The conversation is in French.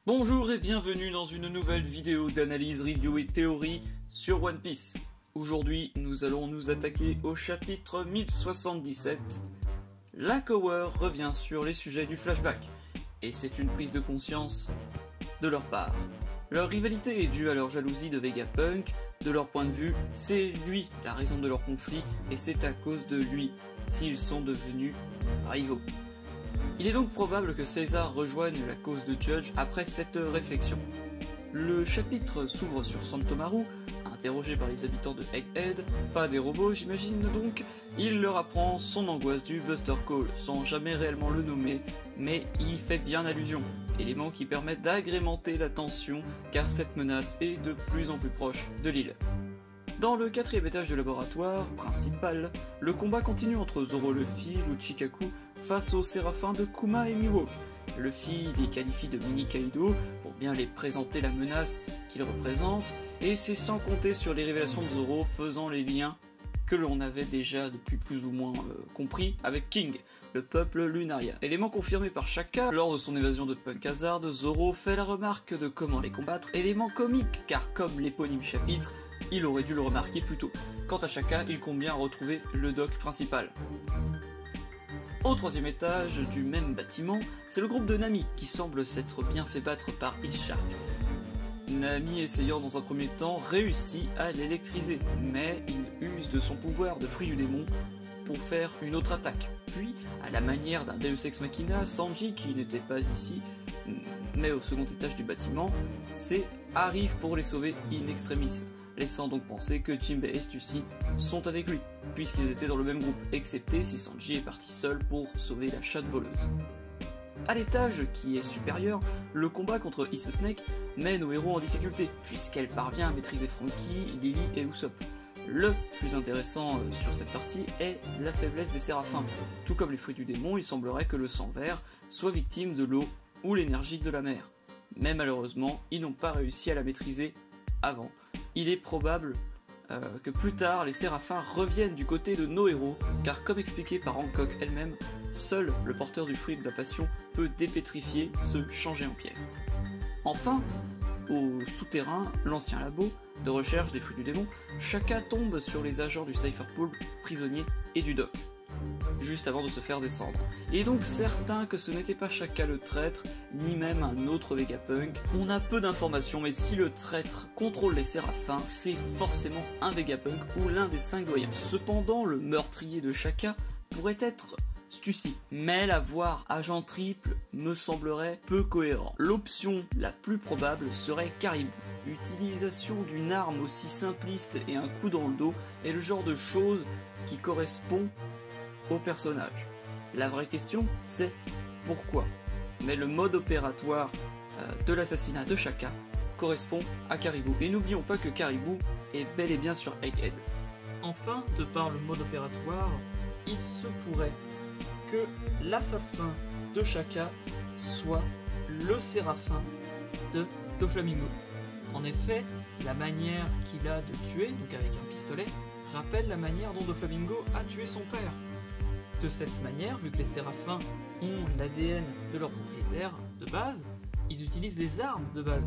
Bonjour et bienvenue dans une nouvelle vidéo d'analyse, review et théorie sur One Piece. Aujourd'hui, nous allons nous attaquer au chapitre 1077. Lakower revient sur les sujets du flashback, et c'est une prise de conscience de leur part. Leur rivalité est due à leur jalousie de Vegapunk. De leur point de vue, c'est lui la raison de leur conflit, et c'est à cause de lui s'ils sont devenus rivaux. Il est donc probable que Caesar rejoigne la cause de Judge après cette réflexion. Le chapitre s'ouvre sur Santomaru, interrogé par les habitants de Egghead, pas des robots j'imagine donc. Il leur apprend son angoisse du Buster Call, sans jamais réellement le nommer, mais il y fait bien allusion, élément qui permet d'agrémenter la tension, car cette menace est de plus en plus proche de l'île. Dans le 4e étage du laboratoire principal, le combat continue entre Zoro Luffy ou Chikaku face aux séraphins de Kuma et Mihawk. Luffy les qualifie de mini Kaido pour bien les présenter la menace qu'ils représentent, et c'est sans compter sur les révélations de Zoro faisant les liens que l'on avait déjà depuis plus ou moins compris avec King, le peuple Lunaria. Élément confirmé par Shaka lors de son évasion de Punk Hazard, Zoro fait la remarque de comment les combattre, élément comique car comme l'éponyme chapitre, il aurait dû le remarquer plus tôt. Quant à Shaka, il compte bien retrouver le dock principal. Au 3e étage du même bâtiment, c'est le groupe de Nami qui semble s'être bien fait battre par Ishak. Nami, essayant dans un premier temps, réussit à l'électriser, mais il use de son pouvoir de fruit du démon pour faire une autre attaque. Puis, à la manière d'un Deus Ex Machina, Sanji, qui n'était pas ici, mais au 2e étage du bâtiment, arrive pour les sauver in extremis, laissant donc penser que Jinbei et Stussy sont avec lui, puisqu'ils étaient dans le même groupe, excepté si Sanji est parti seul pour sauver la chatte voleuse. À l'étage qui est supérieur, le combat contre Issa Snake met nos héros en difficulté, puisqu'elle parvient à maîtriser Franky, Lily et Usopp. Le plus intéressant sur cette partie est la faiblesse des séraphins. Tout comme les fruits du démon, il semblerait que le sang vert soit victime de l'eau ou l'énergie de la mer. Mais malheureusement, ils n'ont pas réussi à la maîtriser avant. Il est probable que plus tard, les séraphins reviennent du côté de nos héros, car comme expliqué par Hancock elle-même, seul le porteur du fruit de la passion peut dépétrifier, se changer en pierre. Enfin, au souterrain, l'ancien labo de recherche des fruits du démon, Shaka tombe sur les agents du Cypher Pool, prisonniers et du dock, juste avant de se faire descendre. Il est donc certain que ce n'était pas Shaka le traître, ni même un autre Vegapunk. On a peu d'informations, mais si le traître contrôle les séraphins, c'est forcément un Vegapunk ou l'un des 5 doyens. Cependant, le meurtrier de Shaka pourrait être Stussy, mais la voir agent triple me semblerait peu cohérent. L'option la plus probable serait Caribou. L'utilisation d'une arme aussi simpliste et un coup dans le dos est le genre de chose qui correspond au personnage. La vraie question, c'est pourquoi. Mais le mode opératoire de l'assassinat de Shaka correspond à Caribou. Et n'oublions pas que Caribou est bel et bien sur Egghead. Enfin, de par le mode opératoire, il se pourrait que l'assassin de Shaka soit le séraphin de Doflamingo. En effet, la manière qu'il a de tuer, donc avec un pistolet, rappelle la manière dont Doflamingo a tué son père. De cette manière, vu que les séraphins ont l'ADN de leur propriétaire de base, ils utilisent des armes de base.